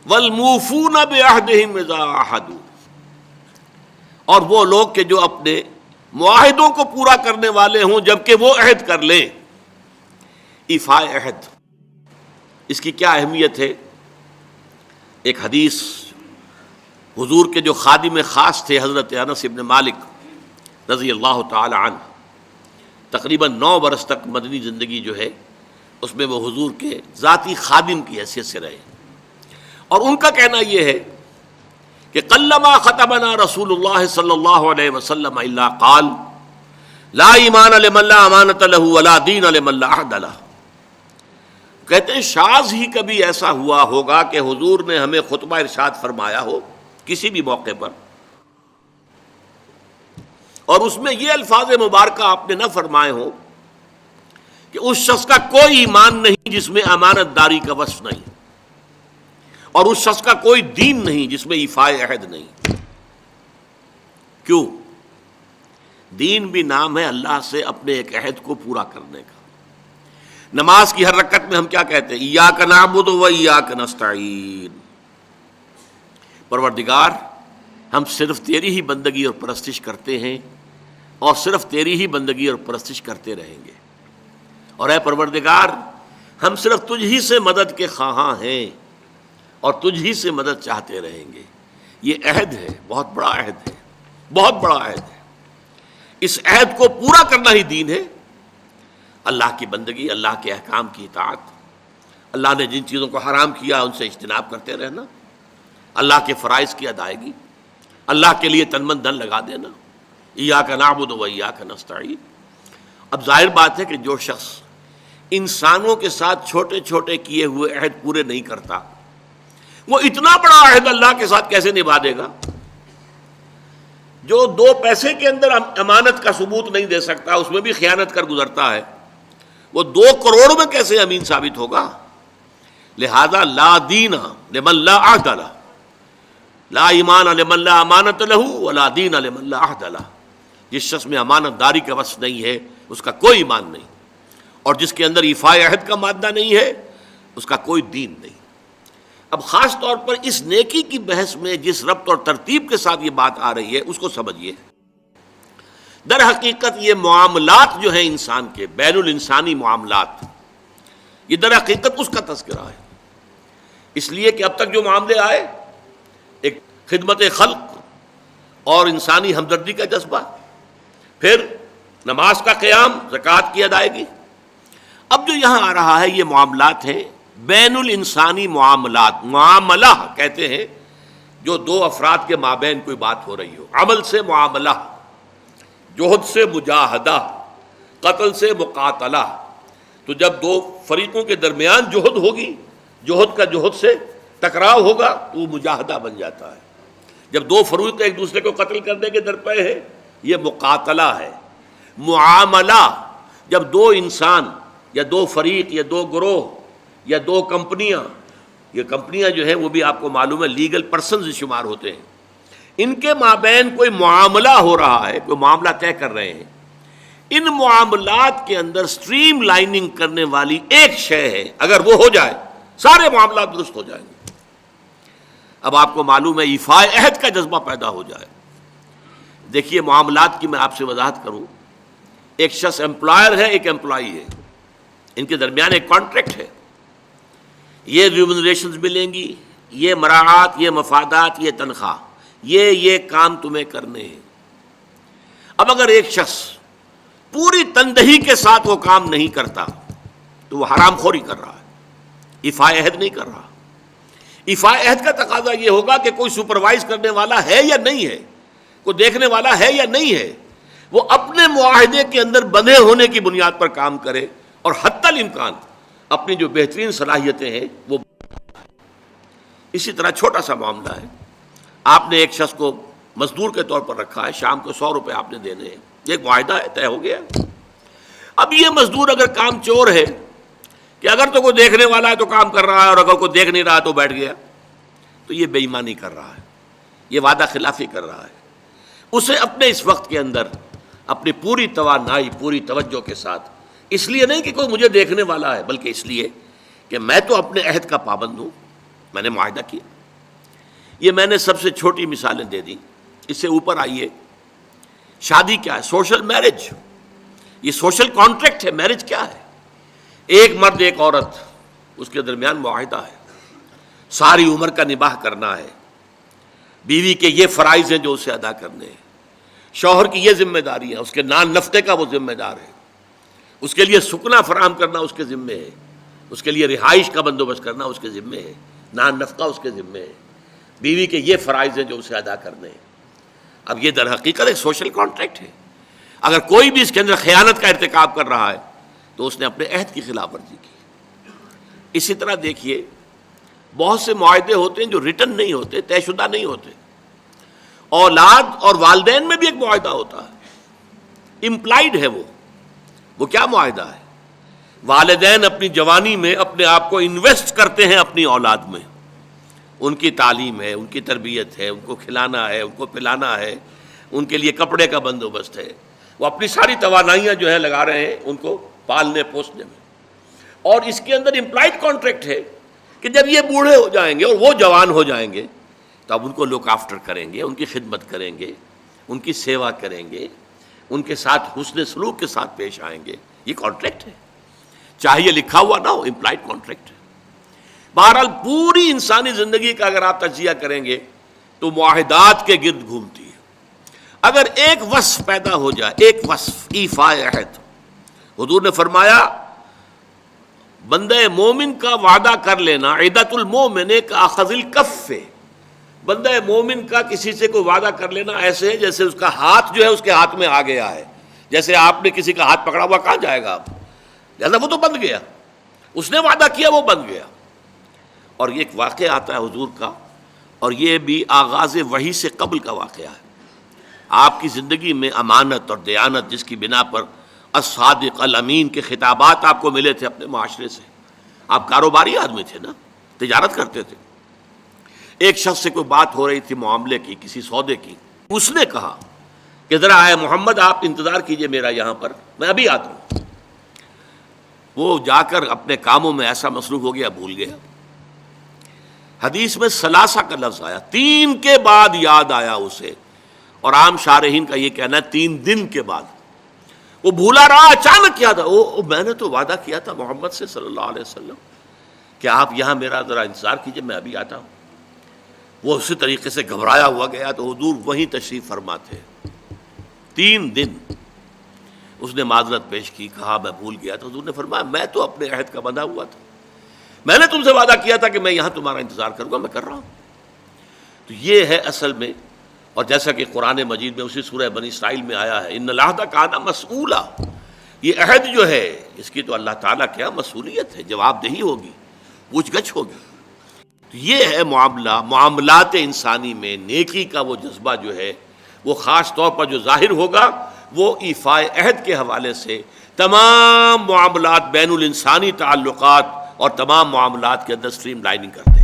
والموفون بعہدہم اذا عاہدوا، اور وہ لوگ کہ جو اپنے معاہدوں کو پورا کرنے والے ہوں جبکہ وہ عہد کر لیں۔ ایفاء عہد، اس کی کیا اہمیت ہے؟ ایک حدیث، حضور کے جو خادم خاص تھے حضرت انس بن مالک رضی اللہ تعالی عنہ، تقریباً 9 برس تک مدنی زندگی جو ہے اس میں وہ حضور کے ذاتی خادم کی حیثیت سے رہے، اور ان کا کہنا یہ ہے کہ قلما خطبنا رسول اللہ صلی اللہ علیہ وسلم الا قال لا ایمان لمن لا امانۃ له ولا دین لمن لا عہد له۔ کہتے ہیں شاذ ہی کبھی ایسا ہوا ہوگا کہ حضور نے ہمیں خطبہ ارشاد فرمایا ہو کسی بھی موقع پر، اور اس میں یہ الفاظ مبارکہ آپ نے نہ فرمائے ہوں کہ اس شخص کا کوئی ایمان نہیں جس میں امانت داری کا وصف نہیں، اور اس شخص کا کوئی دین نہیں جس میں ایفاء عہد نہیں۔ کیوں؟ دین بھی نام ہے اللہ سے اپنے ایک عہد کو پورا کرنے کا۔ نماز کی ہر رکعت میں ہم کیا کہتے ہیں؟ ایاک نعبد و ایاک نستعین، پروردگار ہم صرف تیری ہی بندگی اور پرستش کرتے ہیں، اور صرف تیری ہی بندگی اور پرستش کرتے رہیں گے، اور اے پروردگار ہم صرف تجھ ہی سے مدد کے خواہاں ہیں اور تجھ ہی سے مدد چاہتے رہیں گے۔ یہ عہد ہے، بہت بڑا عہد ہے، بہت بڑا عہد ہے۔ اس عہد کو پورا کرنا ہی دین ہے۔ اللہ کی بندگی، اللہ کے احکام کی اطاعت، اللہ نے جن چیزوں کو حرام کیا ان سے اجتناب کرتے رہنا، اللہ کے فرائض کی ادائیگی، اللہ کے لیے تن من دھن لگا دینا، ایاک نعبد و ایاک نستعین۔ اب ظاہر بات ہے کہ جو شخص انسانوں کے ساتھ چھوٹے چھوٹے کیے ہوئے عہد پورے نہیں کرتا، وہ اتنا بڑا عہد اللہ کے ساتھ کیسے نبھا دے گا؟ جو 2 پیسے کے اندر امانت کا ثبوت نہیں دے سکتا، اس میں بھی خیانت کر گزرتا ہے، وہ 2 کروڑ میں کیسے امین ثابت ہوگا؟ لہذا لا دین لمن لا عہد لہ، لا ایمان لمن لا امانت لہ ولا دین لمن لا عہد لہ۔ جس شخص میں امانت داری کا وصف نہیں ہے اس کا کوئی ایمان نہیں، اور جس کے اندر ایفاء عہد کا مادہ نہیں ہے اس کا کوئی دین نہیں۔ اب خاص طور پر اس نیکی کی بحث میں جس ربط اور ترتیب کے ساتھ یہ بات آ رہی ہے اس کو سمجھیے۔ در حقیقت یہ معاملات جو ہیں انسان کے، بین الانسانی معاملات، یہ در حقیقت اس کا تذکرہ ہے، اس لیے کہ اب تک جو معاملے آئے، ایک خدمت خلق اور انسانی ہمدردی کا جذبہ، پھر نماز کا قیام، زکوٰۃ کی ادائیگی۔ اب جو یہاں آ رہا ہے یہ معاملات ہیں بین الانسانی معاملات۔ معاملہ کہتے ہیں جو 2 افراد کے مابین کوئی بات ہو رہی ہو، عمل سے معاملہ، جوہد سے مجاہدہ، قتل سے مقاتلہ۔ تو جب 2 فریقوں کے درمیان جوہد ہوگی، جوہد کا جوہد سے ٹکراؤ ہوگا تو وہ مجاہدہ بن جاتا ہے۔ جب 2 فریق ایک دوسرے کو قتل کرنے کے درپے ہیں، یہ مقاتلہ ہے۔ معاملہ جب 2 انسان یا 2 فریق یا 2 گروہ یا 2 کمپنیاں، یہ کمپنیاں جو ہیں وہ بھی آپ کو معلوم ہے لیگل پرسنز شمار ہوتے ہیں، ان کے مابین کوئی معاملہ ہو رہا ہے، کوئی معاملہ طے کر رہے ہیں، ان معاملات کے اندر سٹریم لائننگ کرنے والی ایک شے ہے، اگر وہ ہو جائے سارے معاملات درست ہو جائیں گے۔ اب آپ کو معلوم ہے ایفاء عہد کا جذبہ پیدا ہو جائے۔ دیکھیے معاملات کی میں آپ سے وضاحت کروں، ایک شخص امپلائر ہے، ایک امپلائی ہے، ان کے درمیان ایک کانٹریکٹ ہے، یہ ریمونریشنز ملیں گی، یہ مراعات، یہ مفادات، یہ تنخواہ، یہ کام تمہیں کرنے ہیں۔ اب اگر ایک شخص پوری تندہی کے ساتھ وہ کام نہیں کرتا تو وہ حرام خوری کر رہا ہے، ایفاء عہد نہیں کر رہا۔ ایفاء عہد کا تقاضا یہ ہوگا کہ کوئی سپروائز کرنے والا ہے یا نہیں ہے، کوئی دیکھنے والا ہے یا نہیں ہے، وہ اپنے معاہدے کے اندر بندھے ہونے کی بنیاد پر کام کرے، اور حتی الامکان اپنی جو بہترین صلاحیتیں ہیں وہ۔ اسی طرح چھوٹا سا معاملہ ہے، آپ نے ایک شخص کو مزدور کے طور پر رکھا ہے، شام کو 100 روپے آپ نے دینے ہیں، یہ ایک معاہدہ ہے، طے ہو گیا۔ اب یہ مزدور اگر کام چور ہے کہ اگر تو کوئی دیکھنے والا ہے تو کام کر رہا ہے، اور اگر کوئی دیکھ نہیں رہا تو بیٹھ گیا، تو یہ بے ایمانی کر رہا ہے، یہ وعدہ خلافی کر رہا ہے۔ اسے اپنے اس وقت کے اندر اپنی پوری توانائی، پوری توجہ کے ساتھ، اس لیے نہیں کہ کوئی مجھے دیکھنے والا ہے، بلکہ اس لیے کہ میں تو اپنے عہد کا پابند ہوں، میں نے معاہدہ کیا۔ یہ میں نے سب سے چھوٹی مثالیں دے دی. اس سے اوپر آئیے. شادی کیا ہے؟ Social marriage. یہ سوشل کانٹریکٹ ہے. میرج کیا ہے؟ ایک مرد ایک عورت، اس کے درمیان معاہدہ ہے، ساری عمر کا نباہ کرنا ہے. بیوی کے یہ فرائض ہیں جو اسے ادا کرنے ہیں، شوہر کی یہ ذمہ داری ہے، اس کے نان نفقے کا وہ ذمہ دار ہے، اس کے لیے سکنا فراہم کرنا اس کے ذمے ہے، اس کے لیے رہائش کا بندوبست کرنا اس کے ذمے ہے، نان نفقہ اس کے ذمے ہے. بیوی کے یہ فرائض ہیں جو اسے ادا کرنے ہیں. اب یہ در حقیقت ایک سوشل کانٹریکٹ ہے. اگر کوئی بھی اس کے اندر خیانت کا ارتکاب کر رہا ہے تو اس نے اپنے عہد کی خلاف ورزی کی. اسی طرح دیکھیے بہت سے معاہدے ہوتے ہیں جو ریٹن نہیں ہوتے، طے شدہ نہیں ہوتے. اولاد اور والدین میں بھی ایک معاہدہ ہوتا ہے، امپلائڈ ہے. وہ کیا معاہدہ ہے؟ والدین اپنی جوانی میں اپنے آپ کو انویسٹ کرتے ہیں اپنی اولاد میں. ان کی تعلیم ہے، ان کی تربیت ہے، ان کو کھلانا ہے، ان کو پلانا ہے، ان کے لیے کپڑے کا بندوبست ہے. وہ اپنی ساری توانائیاں جو ہے لگا رہے ہیں ان کو پالنے پوسنے میں. اور اس کے اندر امپلائڈ کانٹریکٹ ہے کہ جب یہ بوڑھے ہو جائیں گے اور وہ جوان ہو جائیں گے تو اب ان کو لک آفٹر کریں گے، ان کی خدمت کریں گے، ان کی سیوا کریں گے، ان کے ساتھ حسن سلوک کے ساتھ پیش آئیں گے. یہ کانٹریکٹ ہے، چاہے یہ لکھا ہوا نہ ہو، امپلائڈ کانٹریکٹ ہے. بہرحال پوری انسانی زندگی کا اگر آپ تجزیہ کریں گے تو معاہدات کے گرد گھومتی ہے. اگر ایک وصف پیدا ہو جائے، ایک وصف ایفاء عہد، حضور نے فرمایا بندہ مومن کا وعدہ کر لینا عدت المومن کا اخذ الکف. بندہ مومن کا کسی سے کوئی وعدہ کر لینا ایسے ہے جیسے اس کا ہاتھ جو ہے اس کے ہاتھ میں آ گیا ہے. جیسے آپ نے کسی کا ہاتھ پکڑا ہوا، کہاں جائے گا آپ؟ لہذا وہ تو بند گیا، اس نے وعدہ کیا وہ بند گیا. اور یہ ایک واقعہ آتا ہے حضور کا، اور یہ بھی آغاز وحی سے قبل کا واقعہ ہے. آپ کی زندگی میں امانت اور دیانت، جس کی بنا پر الصادق الامین کے خطابات آپ کو ملے تھے اپنے معاشرے سے. آپ کاروباری آدمی تھے نا، تجارت کرتے تھے. ایک شخص سے کوئی بات ہو رہی تھی معاملے کی، کسی سودے کی. اس نے کہا کہ ذرا آئے محمد آپ انتظار کیجئے میرا یہاں پر، میں ابھی آتا ہوں. وہ جا کر اپنے کاموں میں ایسا مصروف ہو گیا، بھول گیا. حدیث میں ثلاثہ کا لفظ آیا، 3 کے بعد یاد آیا اسے. اور عام شارحین کا یہ کہنا ہے 3 دن کے بعد. وہ بھولا رہا، اچانک کیا تھا، میں نے تو وعدہ کیا تھا محمد سے صلی اللہ علیہ وسلم کہ آپ یہاں میرا ذرا انتظار کیجئے، میں ابھی آتا ہوں. وہ اسی طریقے سے گھبرایا ہوا گیا تو حضور وہیں تشریف فرما تھے. 3 دن اس نے معذرت پیش کی، کہا میں بھول گیا. تو حضور نے فرمایا میں تو اپنے عہد کا بندھا ہوا تھا، میں نے تم سے وعدہ کیا تھا کہ میں یہاں تمہارا انتظار کروں گا، میں کر رہا ہوں. تو یہ ہے اصل میں. اور جیسا کہ قرآن مجید میں اسی سورہ بنی اسرائیل میں آیا ہے، ان العہد کان مسئولا. یہ عہد جو ہے اس کی تو اللہ تعالیٰ کیا مسئولیت ہے، جواب دہی ہوگی، پوچھ گچھ ہوگی. تو یہ ہے معاملات انسانی میں نیکی کا وہ جذبہ جو ہے وہ خاص طور پر جو ظاہر ہوگا وہ ایفاء عہد کے حوالے سے تمام معاملات بین الانسانی تعلقات اور تمام معاملات کے اندر سٹریم لائننگ کرتے ہیں.